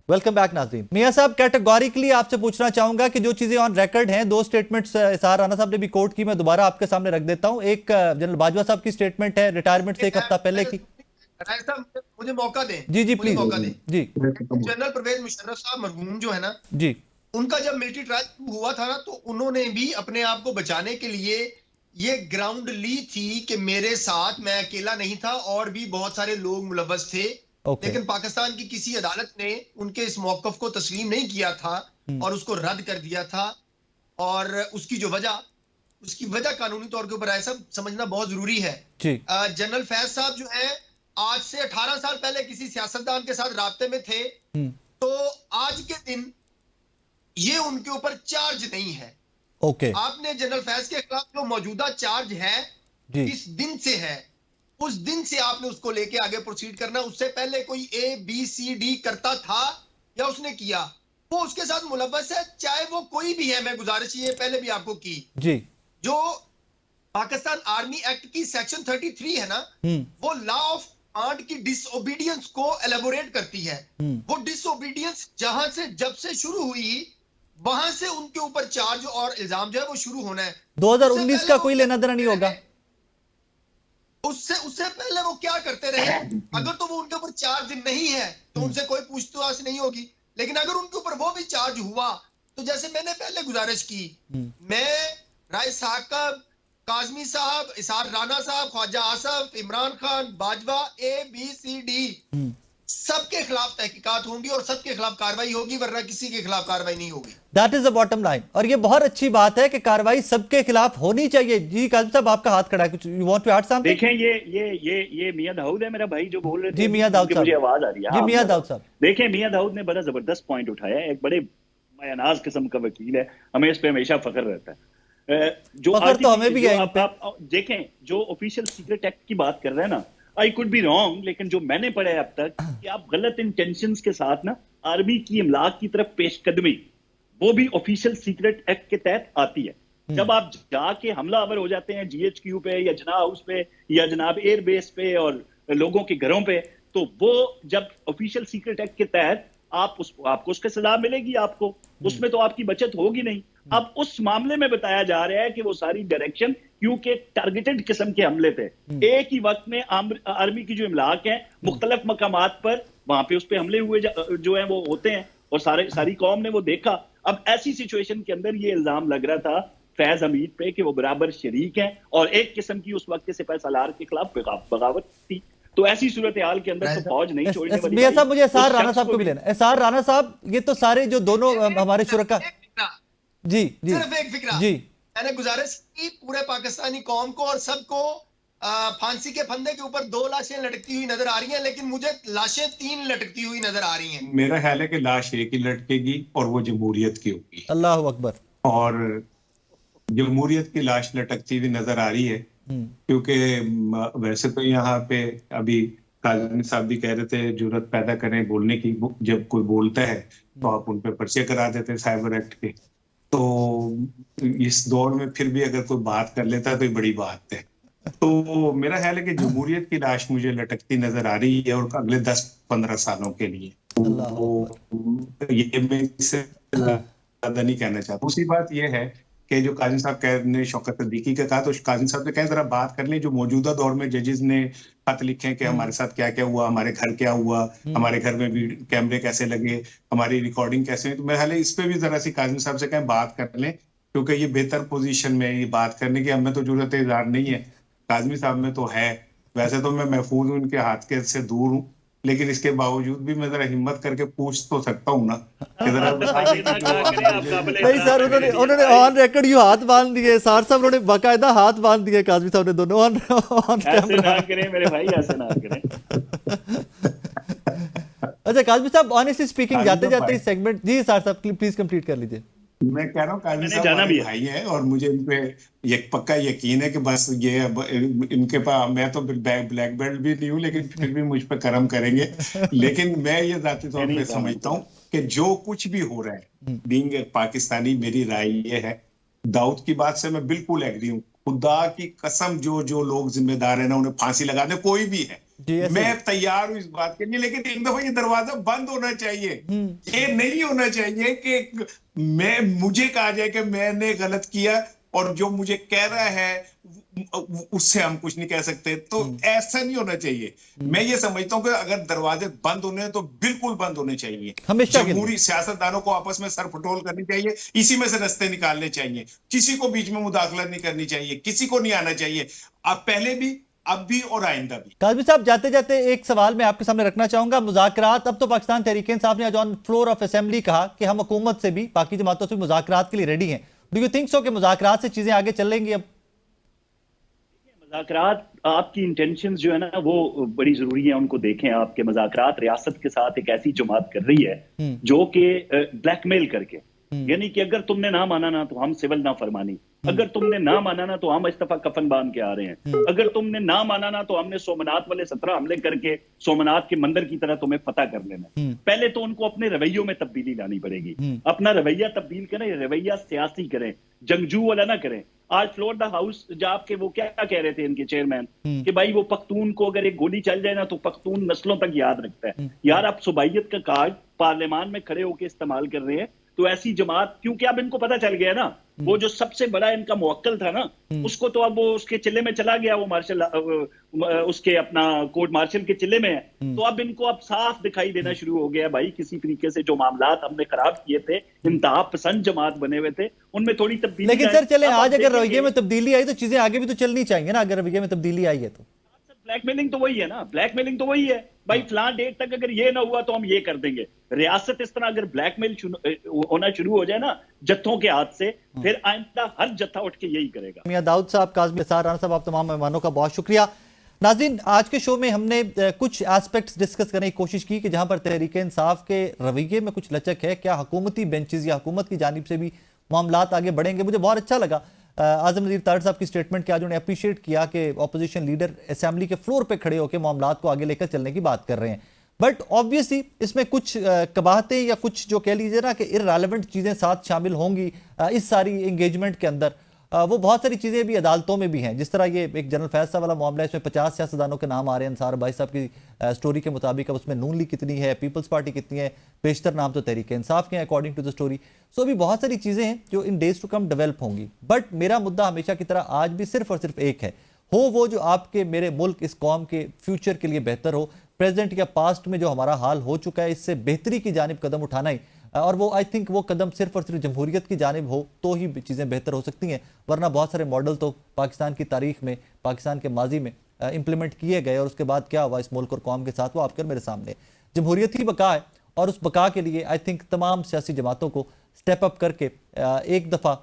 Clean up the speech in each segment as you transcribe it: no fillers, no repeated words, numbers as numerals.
Welcome back नाज़रीन। मियां साहब, categorically आपसे पूछना चाहूंगा कि जो चीजें ऑन रिकॉर्ड हैं, दो स्टेटमेंट्स इसार राना साहब ने भी कोट की, मैं दोबारा आपके सामने रख देता हूं। एक जनरल बाजवा साहब की स्टेटमेंट है रिटायरमेंट से एक हफ्ता पहले की। मुझे मौका दें, जी जी मुझे प्लीज। मौका दें। जी जनरल परवेज मुशर्रफ साहब मरहूम जो है ना, जी, उनका जब मिलिट्री ट्रायल हुआ था ना, तो उन्होंने भी अपने आप को बचाने के लिए ये ग्राउंड ली थी कि मेरे साथ मैं अकेला नहीं था और भी बहुत सारे लोग मुलव्वस थे। लेकिन पाकिस्तान की किसी अदालत ने उनके इस मौकफ को तस्लीम नहीं किया था और उसको रद्द कर दिया था। और उसकी वजह कानूनी तौर के ऊपर ऐसा समझना बहुत जरूरी है। जनरल फैज साहब जो है, आज से 18 साल पहले किसी सियासतदान के साथ राब्ते में थे, तो आज के दिन ये उनके ऊपर चार्ज नहीं है। आपने जनरल फैज के खिलाफ जो मौजूदा चार्ज है, इस दिन से है, उस दिन से आपने उसको लेके आगे प्रोसीड करना। उससे पहले कोई ABCD करता था या उसने किया, वो उसके साथ मुलव्वस है, चाहे वो कोई भी है। मैं गुजारिश ये पहले भी आपको की जी, जो पाकिस्तान आर्मी एक्ट की सेक्शन 33 है ना, वो लॉ ऑफ कमांड की डिसओबीडियंस को एलेबोरेट करती है। वो डिसओबीडियंस जहां से जब से शुरू हुई, वहां से उनके ऊपर चार्ज और इल्जाम जो है वो शुरू होना है। 2019 का कोई लेना देना नहीं होगा। उससे पहले वो क्या करते रहे? अगर तो वो उनके ऊपर चार्ज नहीं है तो उनसे कोई पूछताछ नहीं होगी। लेकिन अगर उनके ऊपर वो भी चार्ज हुआ, तो जैसे मैंने पहले गुजारिश की, मैं राय साहब, काजमी साहब, इसार राना साहब, ख्वाजा आसफ, इमरान खान, बाजवा, ABCD सबके खिलाफ तहकीकात होंगी और सबके खिलाफ कार्रवाई होगी, वरना किसी के खिलाफ कार्रवाई नहीं होगी। That is the bottom line. और ये बहुत अच्छी बात है कि कार्रवाई सबके खिलाफ होनी चाहिए। जी काजिम साहब, आपका हाथ खड़ा है, कुछ you want to add something? देखें, ये मियां दाऊद है मेरा भाई जो बोल रहे थे। जी मियां दाऊद साहब, मुझे आवाज आ रही है। जी मियां दाऊद साहब। देखें, मियां दाऊद ने बड़ा जबरदस्त पॉइंट उठाया है। एक बड़े मायानाज किस्म का वकील है, हमें इस पे हमेशा फख्र रहता है। जो फख्र तो हमें भी है। आप देखें, जो ऑफिशियल सीक्रेट एक्ट की बात कर रहे हैं ना, आई कुड बी रॉन्ग, लेकिन जो मैंने पढ़ा है अब तक कि आप गलत इंटेंशंस के साथ ना आर्मी की इमलाक की तरफ पेशकदमी, वो भी ऑफिशियल सीक्रेट एक्ट के तहत आती है। जब आप जाके हमलावर हो जाते हैं GHQ पे या जना हाउस पे या जनाब एयरबेस पे और लोगों के घरों पे, तो वो जब ऑफिशियल सीक्रेट एक्ट के तहत आपको उसके सजा मिलेगी, आपको उसमें तो आपकी बचत होगी नहीं। अब उस मामले में बताया जा रहा है कि वो सारी डायरेक्शन, क्योंकि टारगेटेड किस्म के हमले थे, एक ही वक्त में आर्मी की जो इमलाक है मुख्तलिफ मकामात पर, वहां पे उस पे हमले हुए जो है वो होते हैं, और सारी कौम ने वो देखा। अब ऐसी सिचुएशन के अंदर ये इल्जाम लग रहा था फैज हमीद पे कि वो बराबर शरीक है और एक किस्म की उस वक्त के सिपाही सालार के खिलाफ बगावत थी। तो ऐसी सूरत हाल के अंदर तो फौज नहीं छोड़ने वाली। मियां साहब, मुझे एसआर राना साहब को भी लेना। एसआर राना साहब, ये तो सारे जो दोनों हमारे शुरका, जी जी सिर्फ एक फिक्रा जी, मैंने गुजारिश की पूरे पाकिस्तानी कौम को और सबको, फांसी के फंदे के ऊपर 2 लाशें लटकती हुई नजर आ रही हैं, लेकिन मुझे लाशें 3 लटकती हुई नजर आ रही हैं। मेरा ख्याल है कि लाश एक ही लटकेगी और वो जमहूरियत की होगी। अल्लाह अकबर। और जमहूरियत की लाश लटकती हुई नजर आ रही है, क्योंकि वैसे तो यहाँ पे अभी काजमी साहब भी कह रहे थे जुर्रत पैदा करें बोलने की। जब कोई बोलता है तो आप उन पे पर्चे करा देते हैं साइबर एक्ट के। तो इस दौर में फिर भी अगर कोई बात कर लेता है तो ये बड़ी बात है। तो मेरा ख्याल है कि जमहूरियत की लाश मुझे लटकती नजर आ रही है और अगले 10-15 सालों के लिए। तो ये मैं इससे ज्यादा नहीं कहना चाहता। दूसरी बात ये है कि जो काजी साहब ने शौकत सिद्दीकी का कहा, तो काजी साहब ने कहा जरा बात कर लें जो मौजूदा दौर में जजेस ने खत लिखे कि हमारे साथ क्या क्या हुआ, हमारे घर क्या हुआ, हमारे घर में भी कैमरे कैसे लगे, हमारी रिकॉर्डिंग कैसे हुई। तो मेरे ख्याल है इस पे भी जरा सी काजी साहब से कहें बात कर लें, क्योंकि ये बेहतर पोजीशन में ये बात करने की। हमें तो जरूरत इज़हार नहीं है, काजमी साहब में तो है। वैसे तो मैं महफूज हूँ, उनके हाथ के से दूर हूँ, लेकिन इसके बावजूद भी मैं जरा हिम्मत करके पूछ तो सकता हूँ ना। नहीं सर, उन्होंने ऑन रिकॉर्ड यू हाथ बांध दिए। सर साहब उन्होंने बाकायदा हाथ बांध दिए काजमी साहब ने, दोनों ऑन कैमरा। मेरे भाई ऐसे ना करें। अच्छा काजमी साहब, ऑनेस्टली स्पीकिंग, जाते जाते इस सेगमेंट, जी सर साहब प्लीज कंप्लीट कर लीजिए। मैं कह रहा हूँ काजी साहब हमारे भाई है और मुझे इन पे एक पक्का यकीन है कि बस ये इनके पास, मैं तो ब्लैक बेल्ट भी नहीं हूँ, लेकिन फिर भी मुझ पे करम करेंगे। लेकिन मैं ये जाती तौर पे समझता हूँ कि जो कुछ भी हो रहा है, बीइंग एक पाकिस्तानी, मेरी राय ये है, दाऊद की बात से मैं बिल्कुल एग्री हूँ। खुदा की कसम, जो लोग जिम्मेदार है ना, उन्हें फांसी लगा दे, कोई भी है, जी, ऐसे मैं तैयार हूं इस बात के लिए, लेकिन एक दफा ये दरवाजा बंद होना चाहिए। ये नहीं होना चाहिए कि मुझे कहा जाए कि मैंने गलत किया और जो मुझे कह रहा है उससे हम कुछ नहीं कह सकते। तो ऐसा नहीं होना चाहिए। मैं ये समझता हूँ कि अगर दरवाजे बंद होने हैं तो बिल्कुल बंद होने चाहिए। हमेशा के लिए। जमहूरी सियासतदानों को आपस में सरफटोल करनी चाहिए, इसी में से रास्ते निकालने चाहिए। किसी को बीच में मुदाखलत नहीं करनी चाहिए, किसी को नहीं आना चाहिए। अब पहले भी, अब भी और आइंदा भी। काज़मी साहब, जाते जाते एक सवाल मैं आपके सामने रखना चाहूंगा। मुज़ाकरात, अब तो पाकिस्तान तहरीक इंसाफ ने आज ऑन फ्लोर ऑफ असेंबली कहा कि हम हुकूमत से भी, बाकी जमातों से भी मुज़ाकरात के लिए रेडी हैं। डू यू थिंक सो कि मुज़ाकरात से चीजें आगे चलेंगी? अब मुज़ाकरात, आपकी इंटेंशंस जो है ना वो बड़ी जरूरी है, उनको देखें। आपके मुज़ाकरात रियासत के साथ एक ऐसी जमात कर रही है जो कि ब्लैकमेल करके, यानी कि अगर तुमने ना माना ना तो हम सिविल ना फरमानी, अगर तुमने ना माना ना तो हम इस दफा कफन बांध के आ रहे हैं, अगर तुमने ना माना ना तो हमने सोमनाथ वाले 17 हमले करके सोमनाथ के मंदिर की तरह तुम्हें फतह कर लेना। पहले तो उनको अपने रवैयों में तब्दीली लानी पड़ेगी। अपना रवैया तब्दील करें, रवैया सियासी करें, जंगजू वाला ना करें। आज फ्लोर द हाउस जाप के वो क्या कह रहे थे इनके चेयरमैन कि भाई वो पख्तून को अगर एक गोली चल जाए ना तो पख्तून नस्लों तक याद रखता है। यार आप सुबाइयत का कार्ड पार्लियामान में खड़े होकर इस्तेमाल कर रहे हैं, तो ऐसी जमात, क्योंकि अब इनको पता चल गया ना, वो जो सबसे बड़ा इनका मुवक्किल था ना, उसको तो अब वो उसके चिल्ले में चला गया, वो मार्शल उसके अपना कोर्ट मार्शल के चिल्ले में है। तो अब इनको अब साफ दिखाई देना शुरू हो गया भाई, किसी तरीके से जो मामलात हमने खराब किए थे, इंतहा पसंद जमात बने हुए थे, उनमें थोड़ी तब्दीली। लेकिन सर चले, आज अगर रवैये में तब्दीली आई तो चीजें आगे भी तो चलनी चाहिए ना। अगर रवैये में तब्दीली आई है तो ब्लैकमेलिंग तो वही है ना, ब्लैकमेलिंग तो वही है भाई। फलां डेट तक अगर ये ना हुआ तो हम ये कर देंगे। रियासत इस तरह अगर ब्लैकमेल होना शुरू हो जाए ना जत्थों के हाथ से, फिर आइंदा हर जत्था उठ के यही करेगा। मियां दाऊद साहब, काज़मी निसार राना साहब, आप तमाम मेहमानों का बहुत शुक्रिया। नाज़रीन, आज के शो में हमने कुछ एस्पेक्ट्स डिस्कस करने की कोशिश की कि जहां पर तहरीक इंसाफ के रवैये में कुछ लचक है, क्या हुकूमती बेंचेस या हुकूमत की जानिब से भी मामलात आगे बढ़ेंगे। मुझे बहुत अच्छा लगा आज़म नज़ीर तारड़ साहब की स्टेटमेंट के आज उन्होंने अप्रिशिएट किया कि अपोजिशन लीडर असेंबली के फ्लोर पे खड़े होकर मामलात को आगे लेकर चलने की बात कर रहे हैं। बट ऑब्वियसली इसमें कुछ कबाहतें या कुछ जो कह लीजिए ना कि इररेलेवेंट चीज़ें साथ शामिल होंगी इस सारी इंगेजमेंट के अंदर। वो बहुत सारी चीज़ें भी अदालतों में भी हैं, जिस तरह ये एक जनरल फैसला वाला मामला है, इसमें 50 सियासतदानों के नाम आ रहे हैं। अंसार भाई साहब की स्टोरी के मुताबिक अब उसमें नून लीग कितनी है, पीपल्स पार्टी कितनी है, पेशतर नाम तो तहरीक इंसाफ के हैं अकॉर्डिंग टू द स्टोरी। सो अभी बहुत सारी चीज़ें हैं जो इन डेज टू कम डेवलप होंगी। बट मेरा मुद्दा हमेशा की तरह आज भी सिर्फ और सिर्फ एक है, हो वो जो आपके मेरे मुल्क, इस कौम के फ्यूचर के लिए बेहतर हो। प्रेजेंट या पास्ट में जो हमारा हाल हो चुका है, इससे बेहतरी की जानिब कदम उठाना ही, और वो आई थिंक वो कदम सिर्फ और सिर्फ जमहूरियत की जानिब हो तो ही चीज़ें बेहतर हो सकती हैं। वरना बहुत सारे मॉडल तो पाकिस्तान की तारीख में, पाकिस्तान के माजी में इंप्लीमेंट किए गए और उसके बाद क्या हुआ इस मुल्क और कौम के साथ, वो आपके मेरे सामने। जमहूरियत ही बका है और उस बका के लिए आई थिंक तमाम सियासी जमातों को स्टेप अप करके एक दफ़ा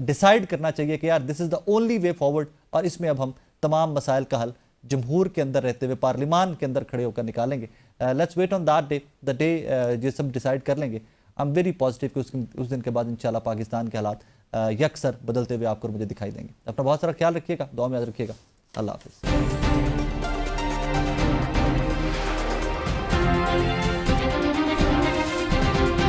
डिसाइड करना चाहिए कि यार this is the only way forward, और इसमें अब हम तमाम मसाइल का हल जमहूर के अंदर रहते हुए पार्लिमान के अंदर खड़े होकर निकालेंगे। Let's wait on that day, the day ये सब डिसाइड कर लेंगे। आई एम वेरी पॉजिटिव कि उस दिन के बाद इंशाल्लाह पाकिस्तान के हालात यकसर बदलते हुए आपको मुझे दिखाई देंगे। अपना बहुत सारा ख्याल रखिएगा, दुआ में याद रखिएगा। अल्लाह हाफिज़।